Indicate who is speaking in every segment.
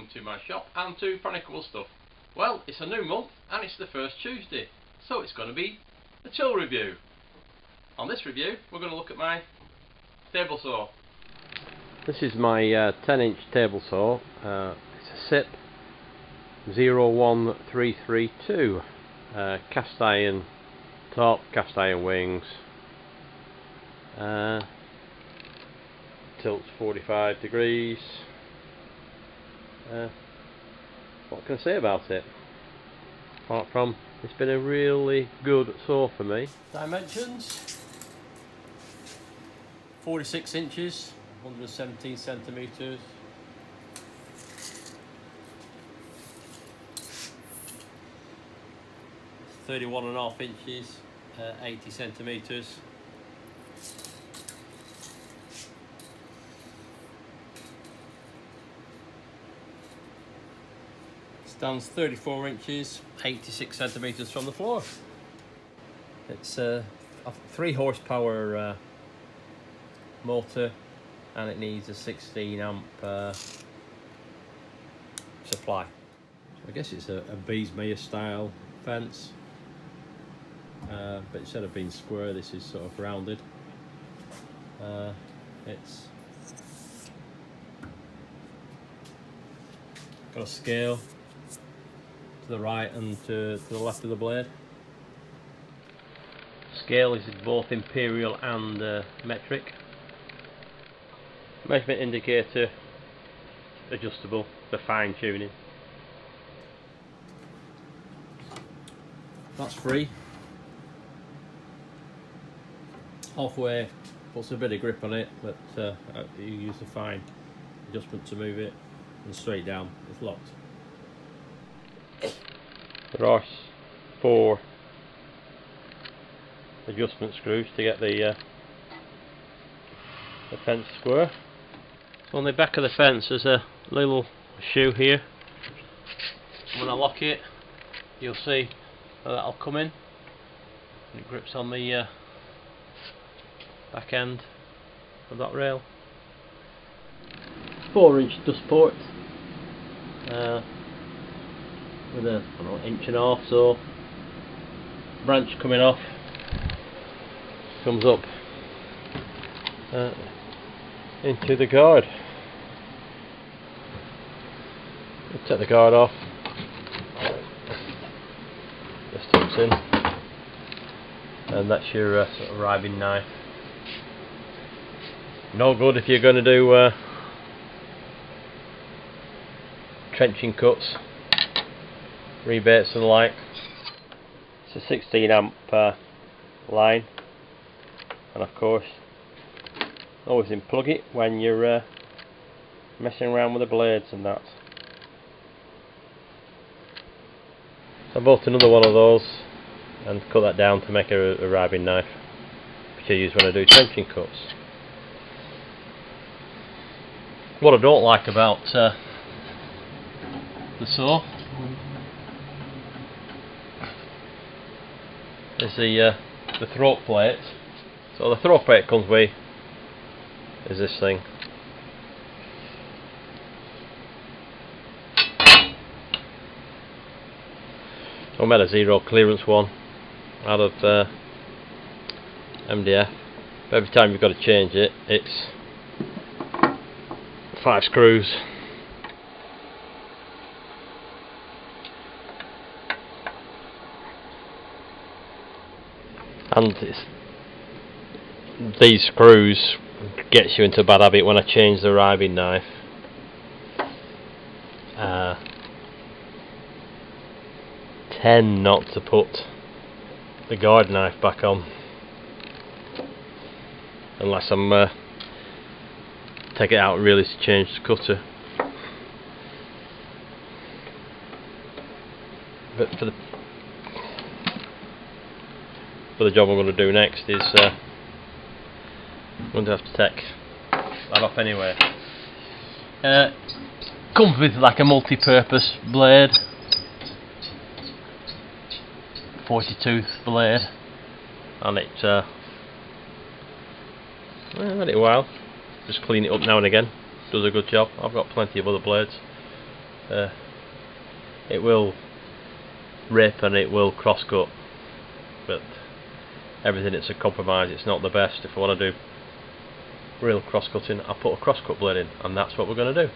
Speaker 1: welcome to my shop and to Chronicable Stuff. Well, it's a new month and it's the first Tuesday, so it's going to be a tool review. On this review we're going to look at my table saw. This is my 10-inch table saw. It's a SIP 01332, cast iron top, cast iron wings, tilts 45 degrees. What can I say about it apart from it's been a really good saw for me. Dimensions: 46 inches, 117 centimeters. It's 31.5 inches, 80 centimeters. Stands 34 inches, 86 centimeters from the floor. It's a 3 horsepower motor, and it needs a 16 amp supply. So I guess it's a Beesmeyer style fence, but instead of being square, this is sort of rounded. It's got a scale to the right and to the left of the blade. Scale is both imperial and metric. Measurement indicator adjustable for fine tuning. That's free. Halfway puts a bit of grip on it, but you use the fine adjustment to move it, and straight down it's locked. There are 4 adjustment screws to get the fence square. So on the back of the fence there's a little shoe here. When I lock it, you'll see how that'll come in, and it grips on the back end of that rail. 4-inch dust port with a 1.5 inch so branch coming off, comes up into the guard. We'll take the guard off, this tucks in, and that's your sort of ribbing knife. No good if you're going to do trenching cuts, rebates and the like. It's a 16 amp line, and of course always unplug it when you're messing around with the blades and that. So I bought another one of those and cut that down to make a ribbing knife, which I use when I do trenching cuts. What I don't like about the saw is the throat plate. So the throat plate comes with is this thing. I made a 0 clearance one out of MDF. But every time you've got to change it, it's 5 screws. And these screws gets you into a bad habit when I change the ribbing knife. Tend not to put the guard knife back on unless I'm take it out really to change the cutter. But for the job I'm going to do next is I'm going to have to take that off anyway. Comes with like a multi-purpose blade, 40 tooth blade, and it let it a while. Just clean it up now and again. Does a good job. I've got plenty of other blades. it will rip and it will cross cut, but everything it's a compromise. It's not the best. If I want to do real cross cutting, I put a cross cut blade in, and that's what we're going to do.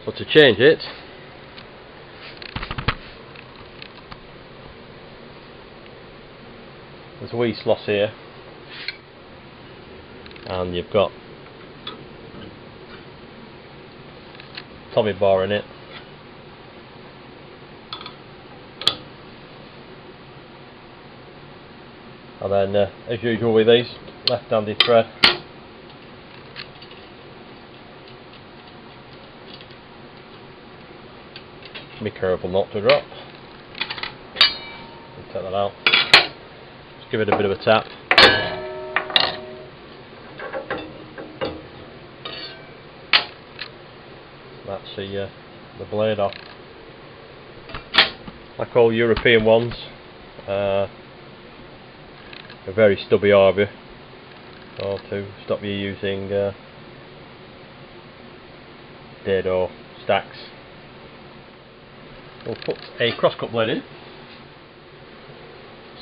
Speaker 1: So to change it, there's a wee sloss here, and you've got Tommy bar in it. And then, as usual with these, left-handed thread. Be careful not to drop. Take that out. Just give it a bit of a tap. That's the blade off. Like all European ones, a very stubby arbor, so to stop you using dado stacks. We'll put a crosscut blade in.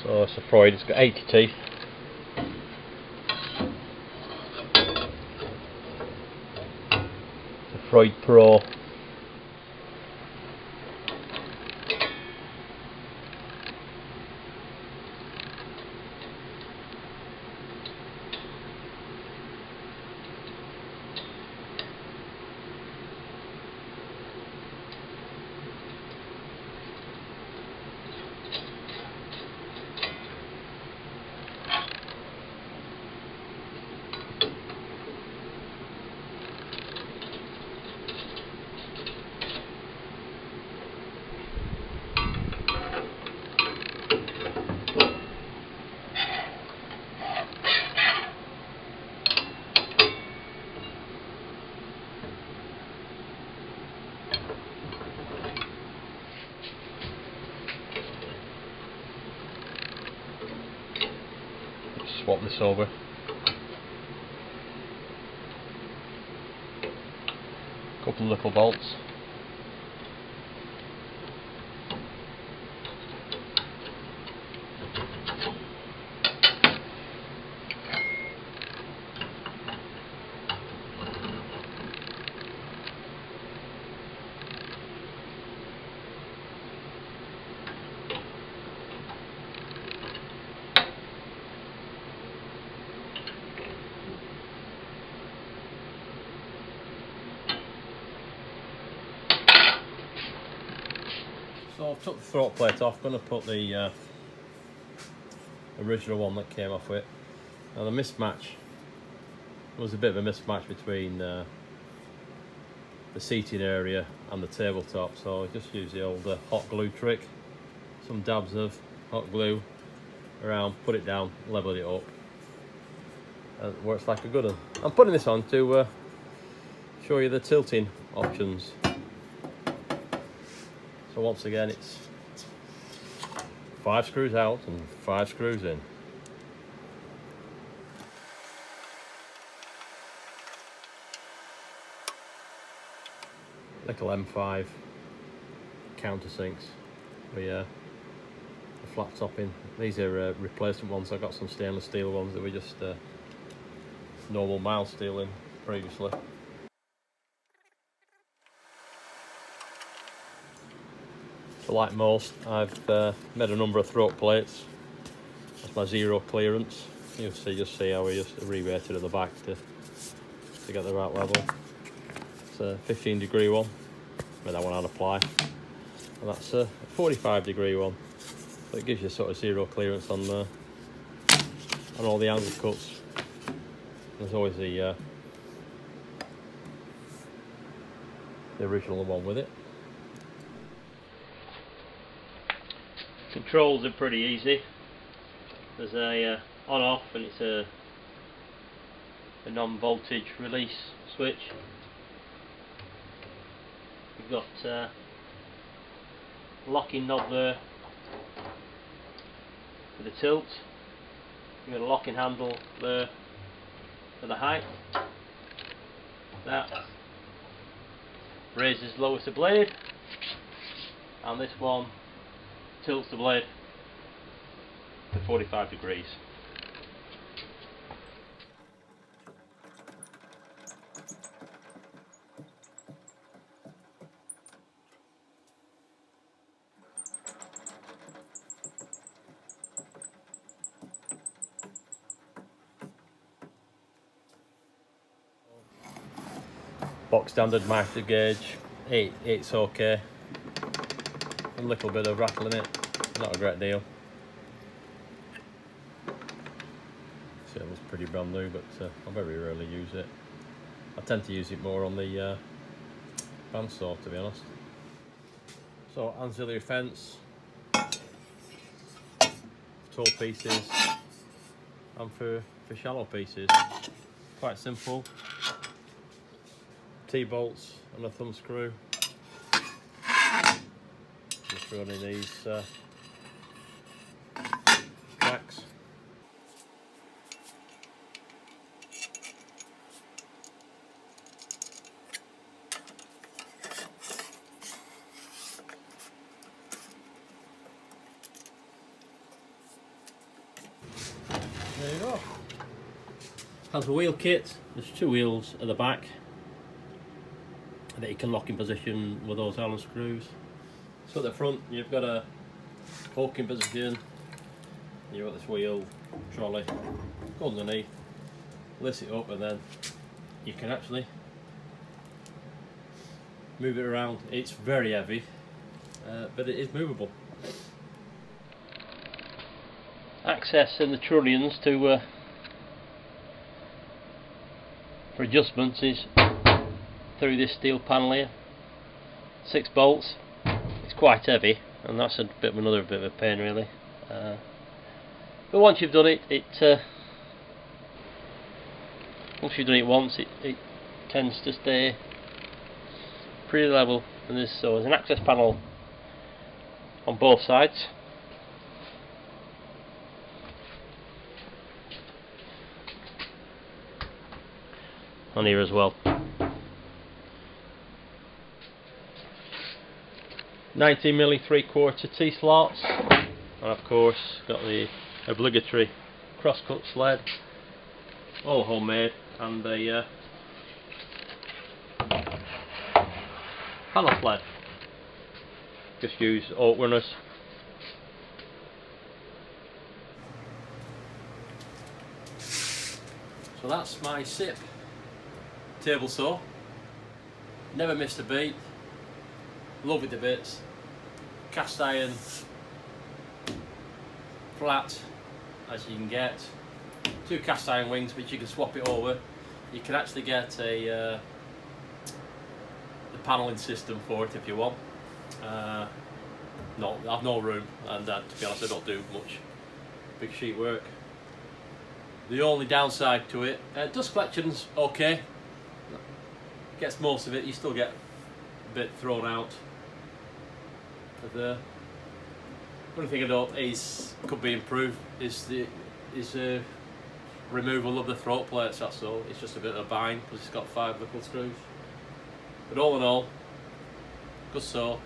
Speaker 1: So it's a Freud, it's got 80 teeth. It's a Freud Pro. Swap this over. Couple of little bolts. So I've took the throat plate off. I'm going to put the original one that came off with it. Now the mismatch, there was a bit of a mismatch between the seating area and the tabletop, so I just use the old hot glue trick. Some dabs of hot glue around, put it down, level it up, and it works like a good one. I'm putting this on to show you the tilting options. So once again, it's 5 screws out and 5 screws in. Little M5 countersinks with a flat topping. These are replacement ones. I got some stainless steel ones that were just normal mild steel in previously. So like most, I've made a number of throat plates. That's my zero clearance. You'll just see how we just rebated at the back to get the right level. It's a 15-degree one, made that one on apply, and that's a 45-degree one. So it gives you sort of zero clearance on all the angle cuts. There's always the original one with it. Controls are pretty easy. There's a on-off, and it's a non-voltage release switch. You've got locking knob there for the tilt. You've got a locking handle there for the height. That raises, lowers the blade, and this one tilts the blade to 45 degrees. Box standard miter gauge, it's okay. A little bit of rattle in it, not a great deal. So it was pretty brand new, but I very rarely use it. I tend to use it more on the bandsaw, to be honest. So auxiliary fence, tall pieces, and for shallow pieces, quite simple. T-bolts and a thumb screw. Just running these tracks. There you go. Has a wheel kit. There's 2 wheels at the back that you can lock in position with those Allen screws. So at the front you've got a hooking position, you've got this wheel, trolley, go underneath, lift it up, and then you can actually move it around. It's very heavy, but it is movable. Access in the trunnions to for adjustments is through this steel panel here. 6 bolts. It's quite heavy, and that's a bit of another bit of a pain, really. But once you've done it, once you've done it once, it tends to stay pretty level. And there's an access panel on both sides. On here as well. 19mm 3/4 T-slots, and of course got the obligatory cross-cut sled, all homemade, and the panel sled. Just use oak runners. So that's my SIP table saw. Never missed a beat. Love it to bits. Cast iron, flat as you can get. 2 cast iron wings, which you can swap it over. You can actually get the panelling system for it if you want. No, I've no room, and to be honest, I don't do much big sheet work. The only downside to it, dust collection's okay. Gets most of it. You still get a bit thrown out. But the only thing I don't could be improved is the removal of the throat plates. That's all. It's just a bit of a bind because it's got 5 buckle screws. But all in all, good saw.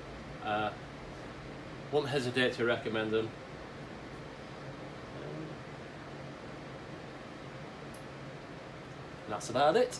Speaker 1: Won't hesitate to recommend them. And that's about it.